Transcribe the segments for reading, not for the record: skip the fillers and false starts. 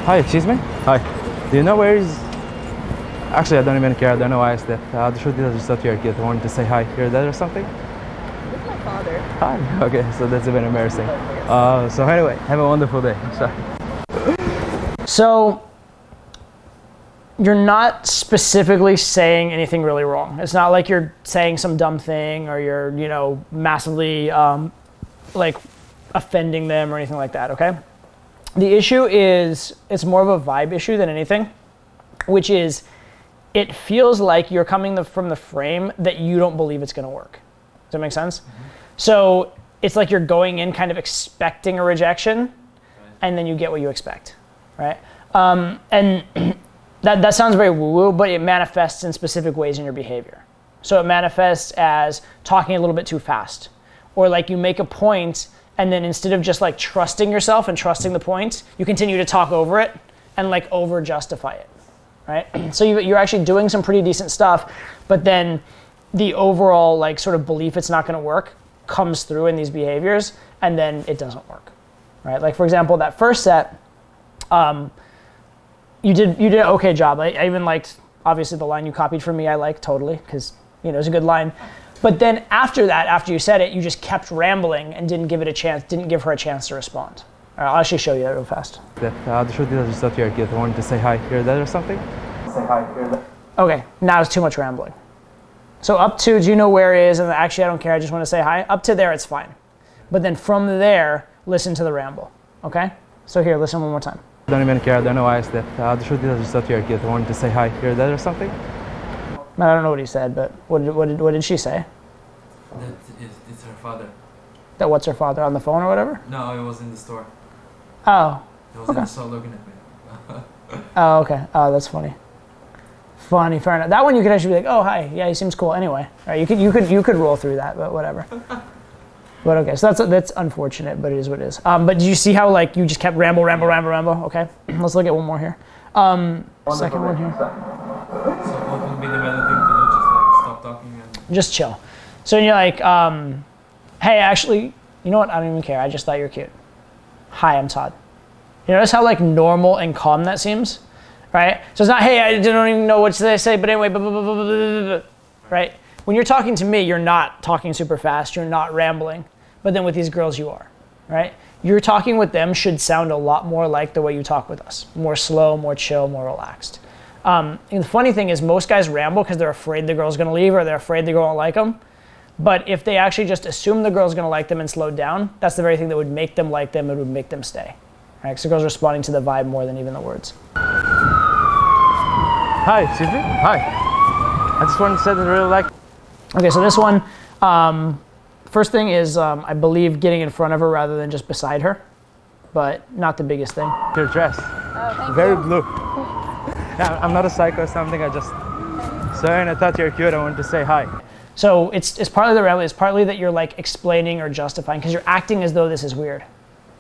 Hi, excuse me? Hi. Do you know where is... Actually, I don't even care. I don't know why I asked that. The truth is I just thought you were cute. I wanted to say hi. You're dead or something? With my father. Hi. Okay, so that's a bit embarrassing. So anyway, have a wonderful day. Sorry. So you're not specifically saying anything really wrong. It's not like you're saying some dumb thing or you're, massively like offending them or anything like that, okay? The issue is, it's more of a vibe issue than anything, which is it feels like you're coming from the frame that you don't believe it's gonna work. Does that make sense? Mm-hmm. So it's like you're going in kind of expecting a rejection, and then you get what you expect, right? And that sounds very woo-woo, but it manifests in specific ways in your behavior. So it manifests as talking a little bit too fast, or like you make a point and then instead of just like trusting yourself and trusting the point, you continue to talk over it and like over justify it, right? So you're actually doing some pretty decent stuff, but then the overall like sort of belief it's not gonna work comes through in these behaviors, and then it doesn't work, right? Like for example, that first set, you did an okay job. I even liked, obviously the line you copied from me, I like totally, because it's a good line. But then after that, after you said it, you just kept rambling and didn't give her a chance to respond. All right, I'll actually show you that real fast. The truth is I just thought you were cute. I wanted to say hi. You're dead or something? Say hi. You're dead. Okay, now it's too much rambling. So up to, do you know where it is? And actually I don't care, I just want to say hi. Up to there, it's fine. But then from there, listen to the ramble, okay? So here, listen one more time. I don't even care. I don't know why I asked that. The truth is I just thought you were cute. I wanted to say hi. You're dead or something? I don't know what he said, but what did she say? It's her father. That what's her father, on the phone or whatever? No, it was in the store. Oh. It was in the store looking at me. Oh, okay. Oh, that's funny. Funny, fair enough. That one you could actually be like, oh, hi. Yeah, he seems cool. Anyway, all right, you could roll through that, but whatever. But okay, so that's unfortunate, but it is what it is. But did you see how like you just kept ramble? Okay, let's look at one more here. Second one here. So what would be the better thing to do? Just like stop talking and... Just chill. So you're like, hey, actually, you know what? I don't even care. I just thought you were cute. Hi, I'm Todd. You notice how like normal and calm that seems, right? So it's not, hey, I don't even know what to say, but anyway, blah, blah, blah, blah, blah, blah, right? When you're talking to me, you're not talking super fast. You're not rambling. But then with these girls, you are, right? You're talking with them should sound a lot more like the way you talk with us. More slow, more chill, more relaxed. And the funny thing is most guys ramble because they're afraid the girl's gonna leave or they're afraid the girl won't like them. But if they actually just assume the girl's gonna like them and slow down, that's the very thing that would make them like them and would make them stay. Right? Because the girl's responding to the vibe more than even the words. Hi, excuse me? Hi. I just wanted to say that I really like... Okay, so this one, first thing is I believe getting in front of her rather than just beside her, but not the biggest thing. Your dress. Oh, thank Very you. blue. Yeah, I'm not a psycho or something, I just... Sorry, and I thought you were cute, I wanted to say hi. So it's partly the reality, it's partly that you're like explaining or justifying because you're acting as though this is weird,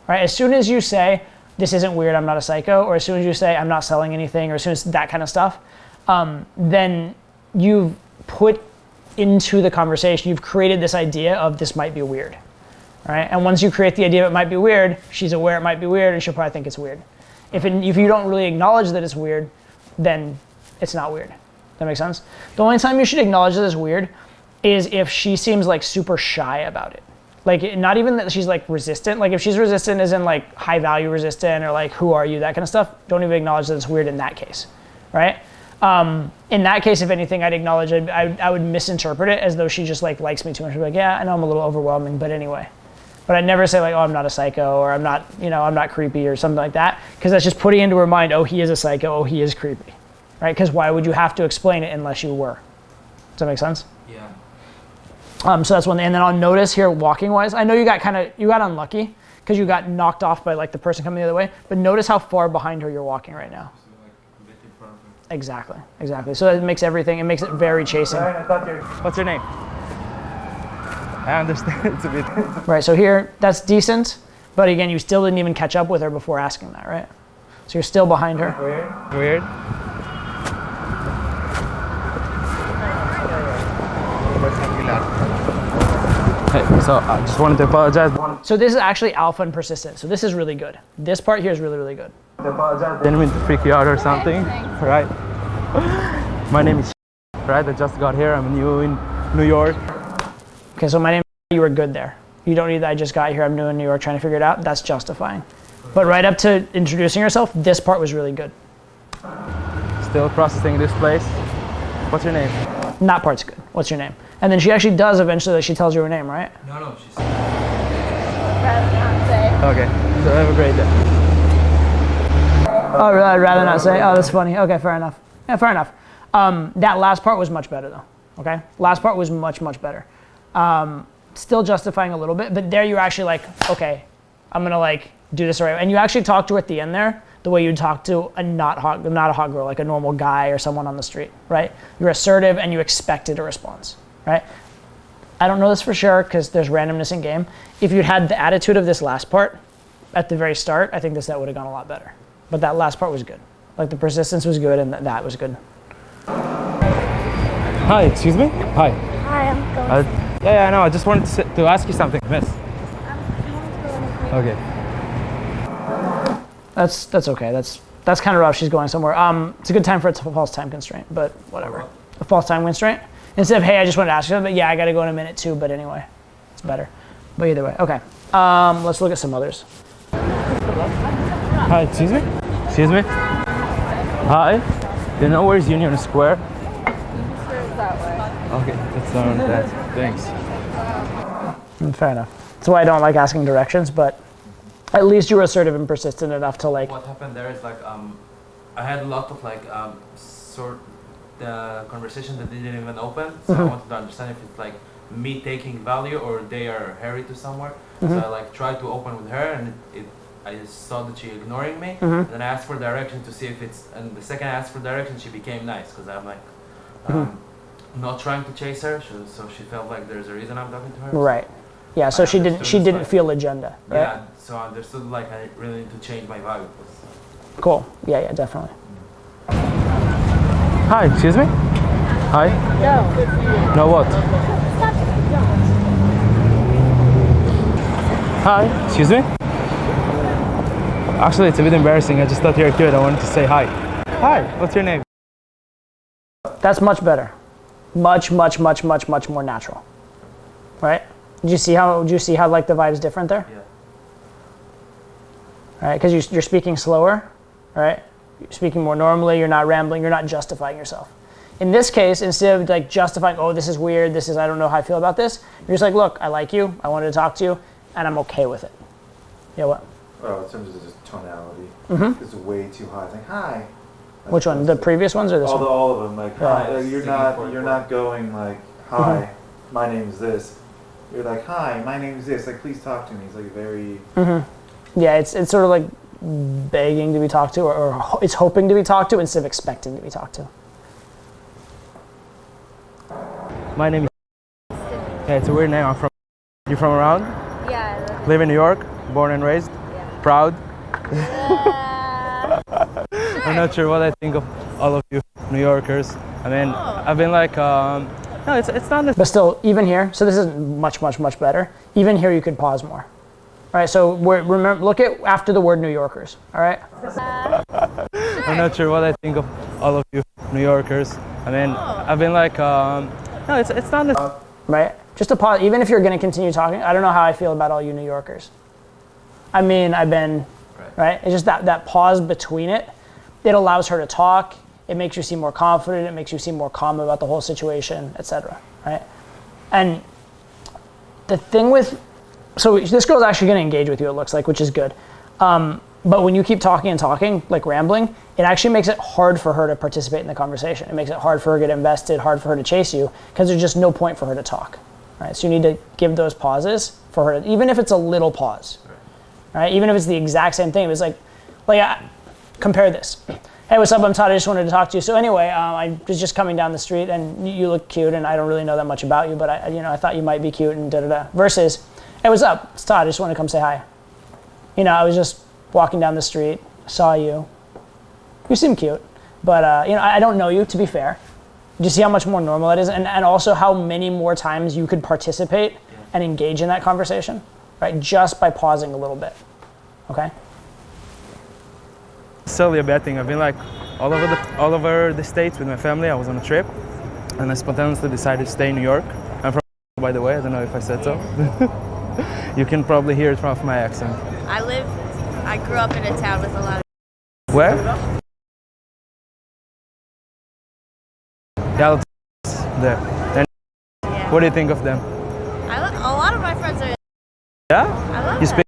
right? As soon as you say, this isn't weird, I'm not a psycho, or as soon as you say, I'm not selling anything, or as soon as that kind of stuff, then you've put into the conversation, you've created this idea of this might be weird, right? And once you create the idea of it might be weird, she's aware it might be weird and she'll probably think it's weird. If you don't really acknowledge that it's weird, then it's not weird. That makes sense? The only time you should acknowledge that it's weird is if she seems like super shy about it. Like not even that she's like resistant, like if she's resistant as in like high value resistant or like who are you, that kind of stuff, don't even acknowledge that it's weird in that case, right? In that case, if anything, I'd acknowledge it, I would misinterpret it as though she just like likes me too much. She'd be like, yeah, I know I'm a little overwhelming, but anyway. But I'd never say like, oh, I'm not a psycho or I'm not, I'm not creepy or something like that. Because that's just putting into her mind, oh, he is a psycho, oh, he is creepy, right? Because why would you have to explain it unless you were? Does that make sense? Yeah. So that's one thing. And then I'll notice here, walking wise, I know you got unlucky because you got knocked off by like the person coming the other way, but notice how far behind her you're walking right now. Exactly. So it makes it very chasing. What's your name? I understand it's a bit... Right, so here, that's decent, but again, you still didn't even catch up with her before asking that, right? So you're still behind her. Weird. Hey, so I just wanted to apologize. So this is actually alpha and persistent, so this is really good. This part here is really, really good. I apologize. Didn't mean to freak you out or something, thanks. right? My name is right? I just got here. I'm new in New York. Okay, so my name, you were good there. You don't need that, I just got here, I'm new in New York trying to figure it out. That's justifying. But right up to introducing yourself, this part was really good. Still processing this place. What's your name? That part's good. What's your name? And then she actually does eventually, like she tells you her name, right? No, she's. Rather not say. Okay, so have a great day. Oh, really? I'd rather not say? Oh, that's funny. Okay, fair enough. Yeah, fair enough. That last part was much better though, okay? Last part was much, much better. Still justifying a little bit, but there you're actually like, okay, I'm gonna like do this right. And you actually talked to her at the end there, the way you'd talk to a not a hot girl, like a normal guy or someone on the street, right? You're assertive and you expected a response, right? I don't know this for sure because there's randomness in game. If you'd had the attitude of this last part at the very start, I think that would have gone a lot better. But that last part was good. Like the persistence was good and that was good. Hi, excuse me? Hi. Hi, I'm going. Yeah, no, I just wanted to ask you something, miss. Okay. That's okay. That's kind of rough. She's going somewhere. It's a good time for a false time constraint, but whatever. A false time constraint. Instead of hey, I just wanted to ask you something. But yeah, I got to go in a minute too. But anyway, it's better. But either way, okay. Let's look at some others. Hi, excuse me? Excuse me? Hi. Do you know where's Union Square? That way. Okay, that's not that. Thanks. Fair enough. That's why I don't like asking directions, but at least you were assertive and persistent enough to like. What happened there is like I had a lot of like the conversation that didn't even open. So I wanted to understand if it's like me taking value or they are hurried to somewhere. So I like tried to open with her and I just saw that she ignoring me. And then I asked for direction to see if it's. And the second I asked for direction, she became nice because I'm like. Not trying to chase her, so she felt like there's a reason I'm talking to her. Right. Yeah. So she didn't feel agenda. Right? Yeah. So I understood like I really need to change my vibe. Cool. Yeah, definitely. Hi, excuse me? Hi? No. No what? Hi, excuse me? Actually, it's a bit embarrassing. I just thought you were cute. I wanted to say hi. Hi, what's your name? That's much better. Much more natural. Right? Do you see how like the vibe's different there? Yeah. Right? Because you're speaking slower, right? You're speaking more normally. You're not rambling. You're not justifying yourself. In this case, instead of like justifying, oh, this is weird. This is I don't know how I feel about this. You're just like, look, I like you. I wanted to talk to you, and I'm okay with it. Yeah. What? Oh, in terms of just tonality, it's way too high. It's like hi. Which one? The previous ones or this one? All of them. Like hi. Like, you're Singing not going like hi. My name's this. You're like hi. My name's this. Like please talk to me. It's like very. Yeah, it's sort of like begging to be talked to, or it's hoping to be talked to instead of expecting to be talked to. My name is. Yeah, it's a weird name. You from around? Yeah. Live in New York? Born and raised? Yeah. Proud? I'm not sure what I think of all of you New Yorkers. I mean, I've been like, no, it's not. But still, even here, so this is much better. Even here, you could pause more. All right, so remember, look at after the word New Yorkers. All right. I'm not sure what I think of all of you New Yorkers. I mean, I've been like, no, it's not. Right. Just a pause. Even if you're going to continue talking, I don't know how I feel about all you New Yorkers. I mean, I've been. Right. It's just that pause between it. It allows her to talk. It makes you seem more confident. It makes you seem more calm about the whole situation, etc. Right? And the thing with, so this girl's actually going to engage with you, it looks like, which is good. But when you keep talking, like rambling, it actually makes it hard for her to participate in the conversation. It makes it hard for her to get invested, hard for her to chase you, because there's just no point for her to talk. Right? So you need to give those pauses for her, even if it's a little pause. Right? Even if it's the exact same thing. It's like compare this. Hey, what's up? I'm Todd. I just wanted to talk to you. So anyway, I was just coming down the street, and you look cute, and I don't really know that much about you, but I thought you might be cute, and da-da-da. Versus, hey, what's up? It's Todd. I just wanted to come say hi. I was just walking down the street, saw you. You seem cute, but I don't know you, to be fair. Do you see how much more normal it is? And also how many more times you could participate and engage in that conversation, right? Just by pausing a little bit, okay? silly a bad thing. I've been like all over the states with my family. I was on a trip, and I spontaneously decided to stay in New York. I'm from, by the way. I don't know if I said so. You can probably hear it from my accent. I grew up in a town with a lot of. Where? Yeah, there. And Yeah. what do you think of them? A lot of my friends are. Yeah? I love You them. speak?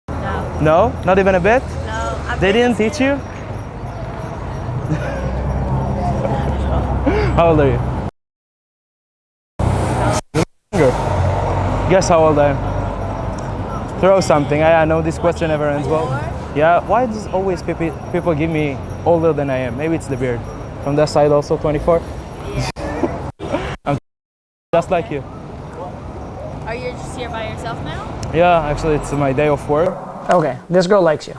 No, No? Not even a bit? no. They didn't teach you? How old are you? Younger. Guess how old I am? Throw something. I know this question never ends well. Yeah, why does always people give me older than I am? Maybe it's the beard. From that side also 24? Yeah. I'm just like you. Are you just here by yourself now? Yeah, actually it's my day of work. Okay, this girl likes you.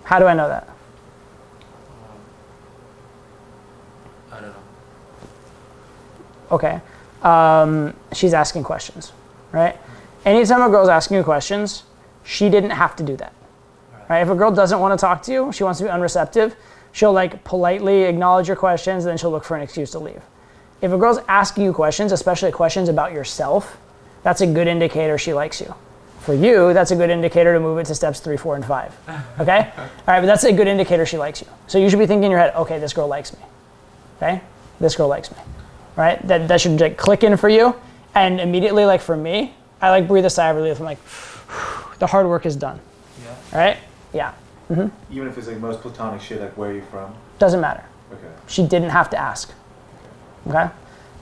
How do I know that? I don't know. Okay. She's asking questions, right? Anytime a girl's asking you questions, she didn't have to do that. Right? If a girl doesn't want to talk to you, she wants to be unreceptive, she'll like politely acknowledge your questions, and then she'll look for an excuse to leave. If a girl's asking you questions, especially questions about yourself, that's a good indicator she likes you. For you, that's a good indicator to move it to steps 3, 4, and 5. Okay? All right, but that's a good indicator she likes you. So you should be thinking in your head, okay, this girl likes me. Okay? This girl likes me. Right? That should like click in for you. And immediately, like for me, I like breathe a sigh of relief. I'm like, the hard work is done. Yeah. All right? Yeah. Even if it's like most platonic shit, like where are you from? Doesn't matter. Okay. She didn't have to ask. Okay?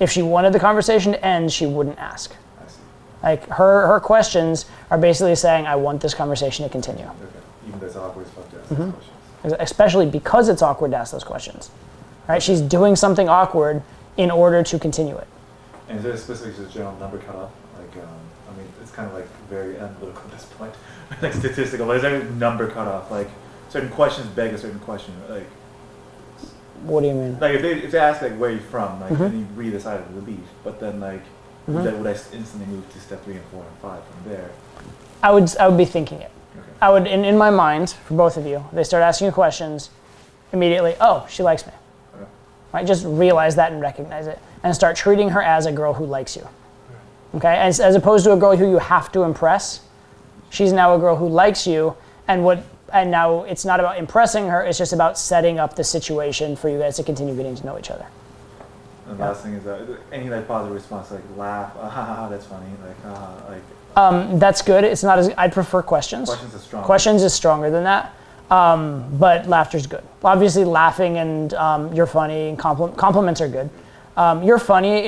If she wanted the conversation to end, she wouldn't ask. I see. Like her questions are basically saying, I want this conversation to continue. Okay. Even though it's awkward as fuck to ask those questions. Especially because it's awkward to ask those questions. Right? She's doing something awkward in order to continue it. And is there a specific just general number cutoff? Like, I mean, it's kind of like very analytical at this point, like statistical. But is there a number cutoff? Like, certain questions beg a certain question. Like, What do you mean? if they ask like where are you from, like, then you breathe a sigh of relief. But then like, would I instantly move to step 3 and 4 and 5 from there? I would be thinking it. Okay. I would, in my mind, for both of you, they start asking you questions, immediately, oh, she likes me. Okay. Right? Just realize that and recognize it. And start treating her as a girl who likes you. Okay? As opposed to a girl who you have to impress. She's now a girl who likes you, and now it's not about impressing her, it's just about setting up the situation for you guys to continue getting to know each other. And the last thing is any like positive response, like laugh, that's funny, like That's good. It's not as, I'd prefer questions. questions are strong. Questions is stronger than that. But laughter's good. Obviously laughing and you're funny and compliments are good. You're funny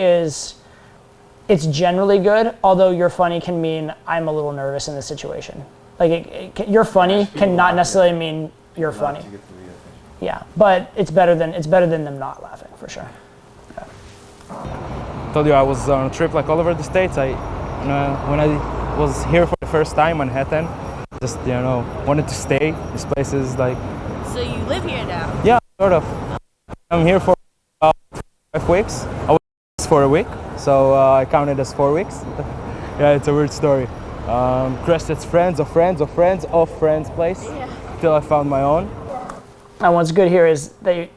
it's generally good, although you're funny can mean I'm a little nervous in this situation. Like you're funny cannot necessarily mean you're funny. To get to the attention. Yeah, but it's better than them not laughing for sure. Told you I was on a trip like all over the states. When I was here for the first time, Manhattan, just wanted to stay. This place is like, So you live here now? yeah, sort of. I'm here for about 5 weeks. I was for a week, so I counted as 4 weeks. Yeah, it's a weird story. Crashed at friends of friends of friends of friends' place till I found my own. And what's good here is that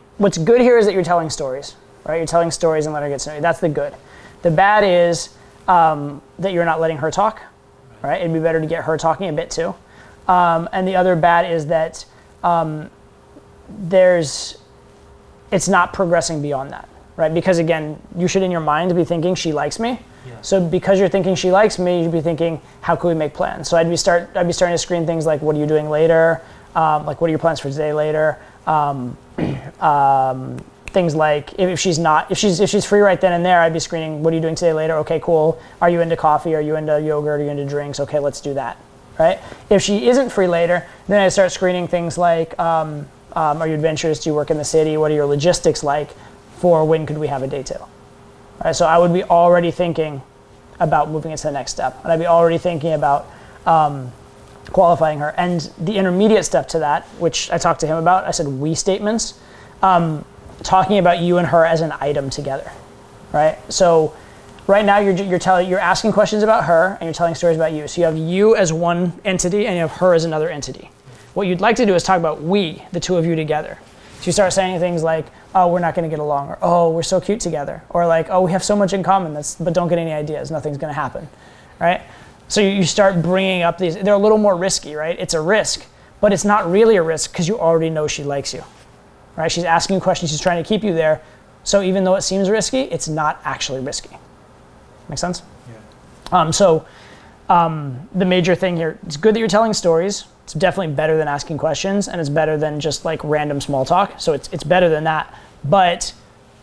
you're telling stories, right? You're telling stories and letting her get to know you. That's the good. The bad is that you're not letting her talk, right? It'd be better to get her talking a bit too. And the other bad is that it's not progressing beyond that, right? Because again, you should in your mind be thinking she likes me. Yeah. So because you're thinking she likes me, you'd be thinking, how can we make plans? So I'd be starting to screen things like, what are you doing later? Like, what are your plans for today later? Things like if she's free right then and there, I'd be screening, what are you doing today later? Okay, cool. Are you into coffee? Are you into yogurt? Are you into drinks? Okay, let's do that, right? If she isn't free later, then I start screening things like, are you adventurous? Do you work in the city? What are your logistics like for when could we have a date too? Right, so I would be already thinking about moving it to the next step. And I'd be already thinking about qualifying her. And the intermediate step to that, which I talked to him about, I said we statements, talking about you and her as an item together, right? So right now you're asking questions about her and you're telling stories about you. So you have you as one entity and you have her as another entity. What you'd like to do is talk about we, the two of you together. So you start saying things like, oh, we're not going to get along, or oh, we're so cute together, or like, oh, we have so much in common, but don't get any ideas, nothing's going to happen, right? So you start bringing up these, they're a little more risky, right? It's a risk, but it's not really a risk because you already know she likes you, right? She's asking questions, she's trying to keep you there. So even though it seems risky, it's not actually risky. Make sense? Yeah. The major thing here, it's good that you're telling stories. It's definitely better than asking questions, and it's better than just like random small talk. So it's better than that, but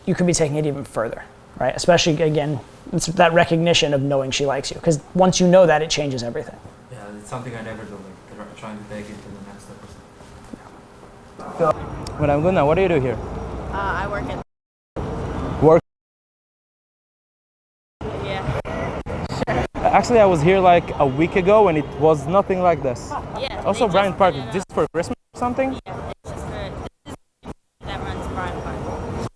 you could be taking it even further, right? Especially, again, it's that recognition of knowing she likes you, because once you know that, it changes everything. Yeah, it's something I never do, like trying to take it to the next step. When I'm good now, what do you do here? I work at. Work. Yeah. Actually, I was here like a week ago and it was nothing like this. Yeah. Also, they Bryant just Park, did it this is for Christmas or something? Yeah, it's just for this is that runs Bryant Park.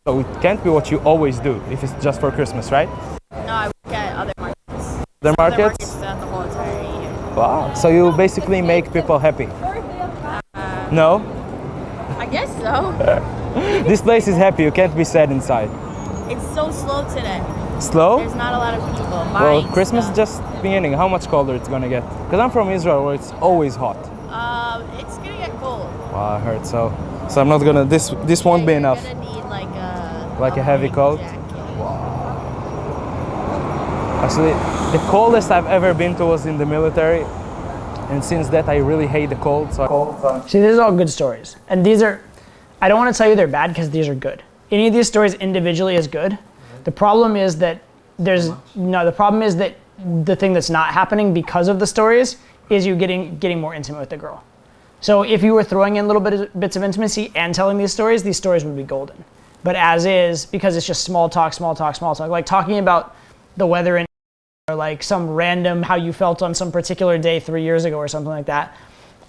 So it can't be what you always do if it's just for Christmas, right? No, I work at other markets. Other Other markets? markets throughout the whole entire year. Wow. So you basically make people happy? No? I guess so. This place is happy, you can't be sad inside. It's so slow today. Slow? There's not a lot of people Well, buying Christmas stuff. just beginning. How much colder it's gonna get? Because I'm from Israel where it's always hot. It's gonna get cold. Wow, I heard so. So I'm not gonna, this won't be You're enough. gonna need like Like a heavy big coat? jacket. Actually, the coldest I've ever been to was in the military. And since that, I really hate the cold. So See, these are all good stories. And these are, I don't want to tell you they're bad because these are good. Any of these stories individually is good. The problem is that the problem is that the thing that's not happening because of the stories is you getting more intimate with the girl. So if you were throwing in little bits of intimacy and telling these stories would be golden. But as is, because it's just small talk, like talking about the weather in or like some random how you felt on some particular day 3 years ago or something like that,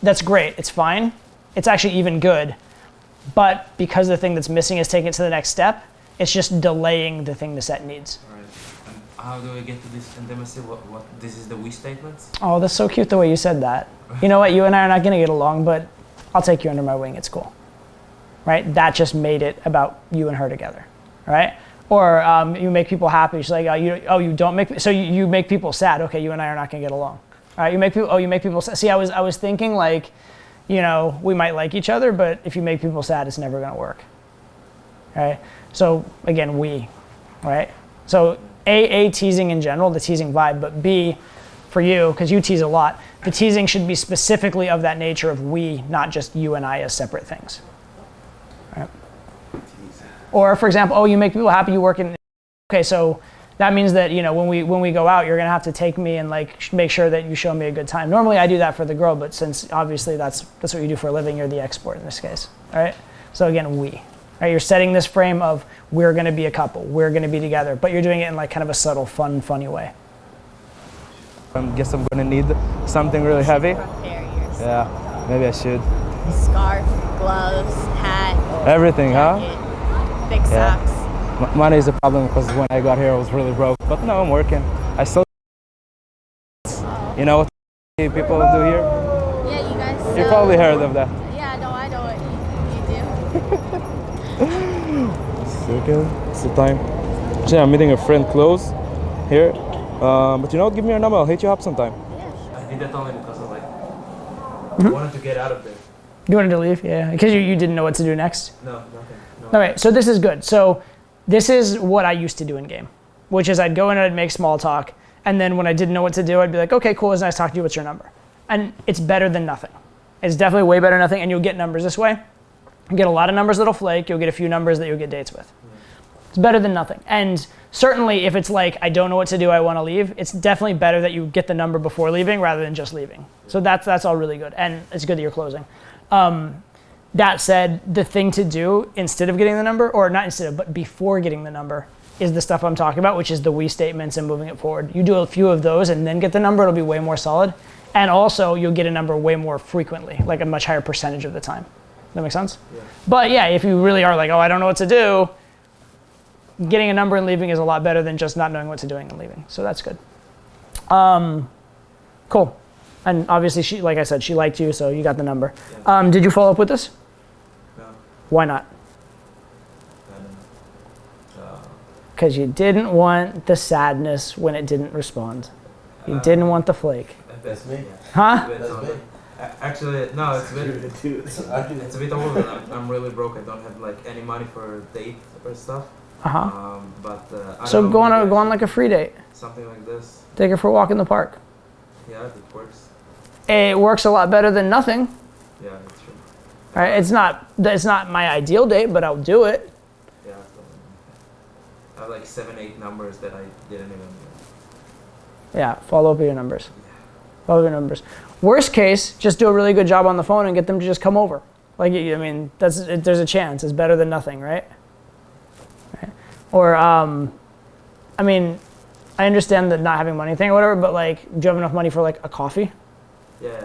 that's great. It's fine. It's actually even good. But because the thing that's missing is taking it to the next step, it's just delaying the thing the set needs. Right. And how do I get to this intimacy? What this is the we statements? Oh, that's so cute the way you said that. You know what? You and I are not going to get along, but I'll take you under my wing. It's cool. Right? That just made it about you and her together. Right? Or you make people happy. She's like, you don't make, so you make people sad. Okay, you and I are not going to get along. All right, you make people sad. See, I was thinking like, you know, we might like each other, but if you make people sad, it's never going to work. Right? So again, we, right? So A, teasing in general, the teasing vibe, but B, for you, because you tease a lot, the teasing should be specifically of that nature of we, not just you and I as separate things. Right? Or for example, oh, you make people happy, you work in, okay, so that means that, you know, when we go out, you're gonna have to take me and like make sure that you show me a good time. Normally I do that for the girl, but since obviously that's what you do for a living, you're the expert in this case, all right? So again, we, right? You're setting this frame of we're gonna be a couple, we're gonna be together, but you're doing it in like kind of a subtle, fun, funny way. I guess I'm gonna need something really heavy. Prepare yourself. Yeah, maybe I should. Scarf, gloves, hat, Everything, huh? jacket, big Yeah. socks. Money is a problem because when I got here I was really broke. But now I'm working. I still, you know what people do here? Yeah, you guys. You probably heard of that. Yeah, I know what you do. Second, it's the time. Actually, I'm meeting a friend close here. But you know what? Give me your number. I'll hit you up sometime. I did that only because of like I wanted to get out of there. You wanted to leave? Yeah, because you didn't know what to do next? No, nothing. No. All right, so this is good. So this is what I used to do in game, which is I'd go in and I'd make small talk, and then when I didn't know what to do, I'd be like, okay, cool, it's nice talking to you, what's your number? And it's better than nothing. It's definitely way better than nothing, and you'll get numbers this way. You'll get a lot of numbers that'll flake, you'll get a few numbers that you'll get dates with. It's better than nothing. And certainly if it's like, I don't know what to do, I want to leave, it's definitely better that you get the number before leaving rather than just leaving. So that's all really good, and it's good that you're closing. That said, the thing to do instead of getting the number, or not instead of, but before getting the number, is the stuff I'm talking about, which is the we statements and moving it forward. You do a few of those and then get the number, it'll be way more solid. And also, you'll get a number way more frequently, like a much higher percentage of the time. Does that make sense? Yeah. But yeah, if you really are like, oh, I don't know what to do, getting a number and leaving is a lot better than just not knowing what to do and leaving. So that's good. Cool. And obviously, she, like I said, she liked you, so you got the number. Yeah. Did you follow up with this? No, Why not? I don't know. Because you didn't want the sadness when it didn't respond. You didn't want the flake. That's me. Huh? That's me. Actually, no, it's a bit older. I'm really broke. I don't have like any money for a date or stuff. Uh-huh. I So don't go know, on like a free date. something like this. Take her for a walk in the park. Yeah, it works. It works a lot better than nothing. Yeah, that's true. Right? It's not my ideal date, but I'll do it. Yeah, I have like 7-8 numbers that I didn't even. Yeah, follow up with your numbers. Follow up with your numbers. Worst case, just do a really good job on the phone and get them to just come over. Like, I mean, there's a chance. It's better than nothing, right? Or, I mean, I understand the not having money thing or whatever, but like, do you have enough money for like a coffee? Yeah.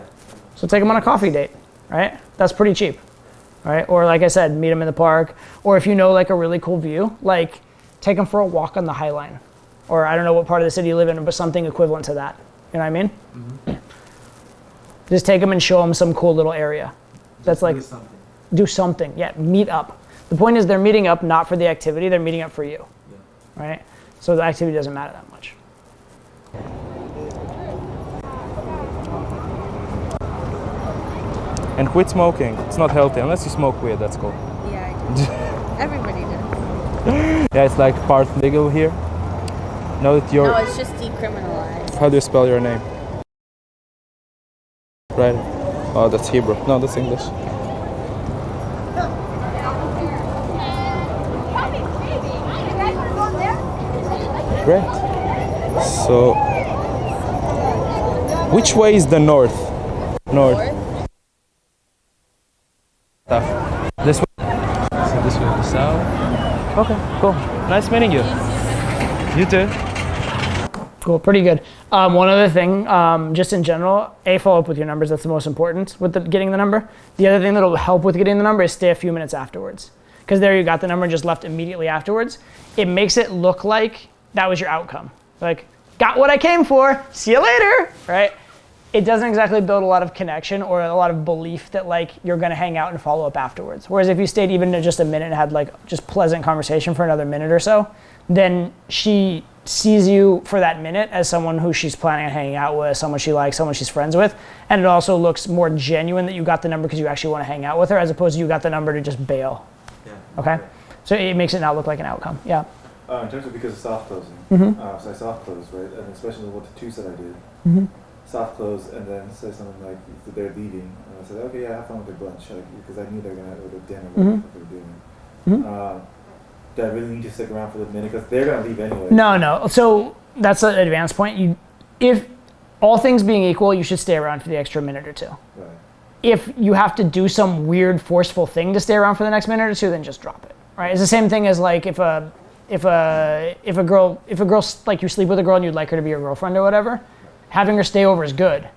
So take them on a coffee date, right? That's pretty cheap, right? Or like I said, meet them in the park. Or if you know like a really cool view, like take them for a walk on the High Line. Or I don't know what part of the city you live in, but something equivalent to that. You know what I mean? Mm-hmm. Just take them and show them some cool little area. That's like, do something. Yeah, meet up. The point is they're meeting up not for the activity, they're meeting up for you, right? So the activity doesn't matter that much. And quit smoking. It's not healthy unless you smoke weed. That's cool. Yeah, I do. Everybody does. Yeah, it's like part legal here. Know that you're. No, it's just decriminalized. How do you spell your name? Right. Oh, that's Hebrew. No, that's English. Great. So, which way is the north? North. South. This way. So this way is the south. Okay, cool. Nice meeting you. You too. Cool, pretty good. One other thing, just in general, follow up with your numbers. That's the most important with getting the number. The other thing that'll help with getting the number is stay a few minutes afterwards. Because there you got the number and just left immediately afterwards. It makes it look like that was your outcome. Like, got what I came for, see you later, right? It doesn't exactly build a lot of connection or a lot of belief that like you're gonna hang out and follow up afterwards. Whereas if you stayed even just a minute and had like just pleasant conversation for another minute or so, then she sees you for that minute as someone who she's planning on hanging out with, someone she likes, someone she's friends with. And it also looks more genuine that you got the number because you actually want to hang out with her as opposed to you got the number to just bail. Yeah. Okay? So it makes it not look like an outcome. Yeah. In terms of because of soft closing, so I soft closed, right? And especially with the two that I did. Soft close and then say something like they're leaving. And I said, okay, yeah, have fun with their lunch. Because I knew they were going to order dinner, what they were doing. Do I really need to stick around for the minute? Because they're going to leave anyway. No. So that's an advanced point. If all things being equal, you should stay around for the extra minute or two. Right. If you have to do some weird, forceful thing to stay around for the next minute or two, then just drop it. Right? It's the same thing as like if a girl like you sleep with a girl and you'd like her to be your girlfriend or whatever, having her stay over is good. Right.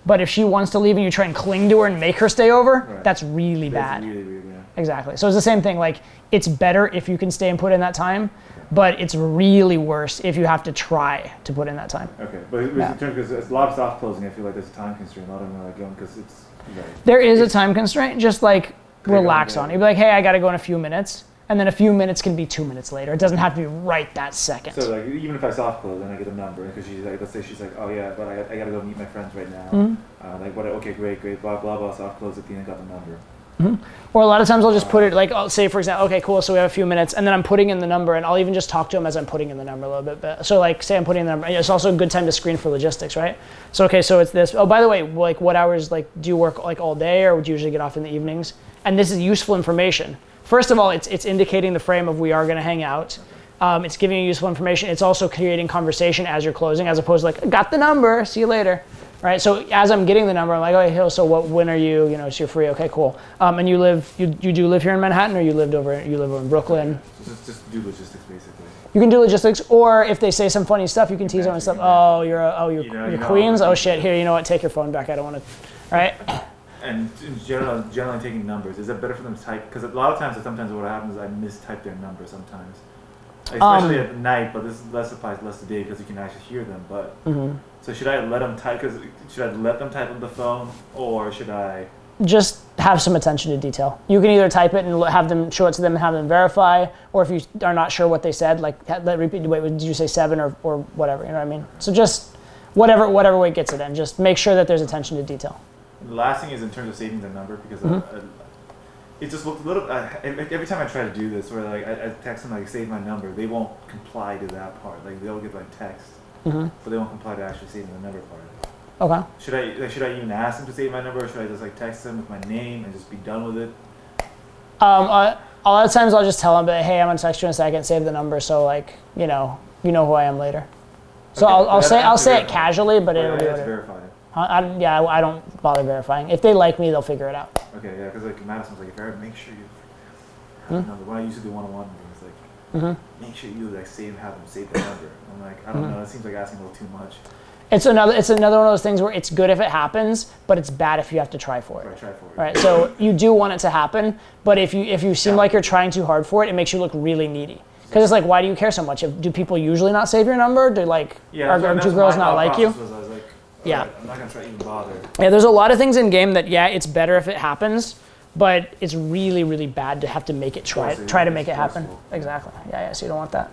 But if she wants to leave and you try and cling to her and make her stay over, that's really bad. That's really weird, yeah. Exactly. So it's the same thing. Like it's better if you can stay and put in that time, but it's really worse if you have to try to put in that time. Okay, but in terms because it's a lot of soft closing, I feel like there's a time constraint. A lot of them are like going because it's. Right. There is a time constraint. Just like relax on it. You'd be like, hey, I got to go in a few minutes. And then a few minutes can be 2 minutes later. It doesn't have to be right that second. So like even if I soft close and I get a number because she's like, let's say she's like, oh yeah, but I gotta go meet my friends right now. Like what? Okay, great, blah blah blah. Soft close at the end, got the number. Or a lot of times I'll just put it like, I'll say for example, okay, cool. So we have a few minutes, and then I'm putting in the number, and I'll even just talk to him as I'm putting in the number a little bit. So like, say I'm putting in the number. It's also a good time to screen for logistics, right? So okay, so it's this. Oh, by the way, like what hours like do you work like all day, or would you usually get off in the evenings? And this is useful information. First of all, it's indicating the frame of we are going to hang out. It's giving you useful information. It's also creating conversation as you're closing, as opposed to like, got the number, see you later, right? So as I'm getting the number, I'm like, oh, so when are you? You know, so you're free. Okay, cool. And you do live here in Manhattan, or you live over in Brooklyn? Just do logistics basically. You can do logistics, or if they say some funny stuff, you can tease them and stuff. Oh, you're Queens. Oh shit, here, you know what? Take your phone back. I don't want to, right? And in generally taking numbers, is it better for them to type? Because a lot of times, sometimes what happens is I mistype their number sometimes. Especially at night, but this less applies less today because you can actually hear them. But so should I let them type? Should I let them type on the phone, or should I just have some attention to detail? You can either type it and have them show it to them and have them verify, or if you are not sure what they said, like repeat. Wait, did you say 7 or whatever? You know what I mean? So just whatever way it gets it in. Just make sure that there's attention to detail. The last thing is in terms of saving the number, because it just looked a little. Every time I try to do this, where like I text them like save my number, they won't comply to that part. Like they'll get like text, but they won't comply to actually saving the number part. Okay. Should I even ask them to save my number, or should I just like text them with my name and just be done with it? A lot of times I'll just tell them, but hey, I'm gonna text you in a second, save the number, so like you know who I am later. So Okay, I'll say it casually, but it'll be whatever. Verify it. I don't bother verifying. If they like me, they'll figure it out. Okay, yeah, because like Madison's like, if I make sure you have the number. When I used to do one-on-one things, like make sure you like have them save the number. I'm like, I don't know, it seems like asking a little too much. It's another one of those things where it's good if it happens, but it's bad if you have to try for it. Right, try for it. Right. So you do want it to happen, but if you seem like you're trying too hard for it, it makes you look really needy. Because it's like, why do you care so much? Do people usually not save your number? Do do girls not like you? I was like, Yeah. right, I'm not gonna try to even bother. Yeah, there's a lot of things in game that it's better if it happens, but it's really, really bad to have to make it try to make it happen. Exactly. Yeah, so you don't want that.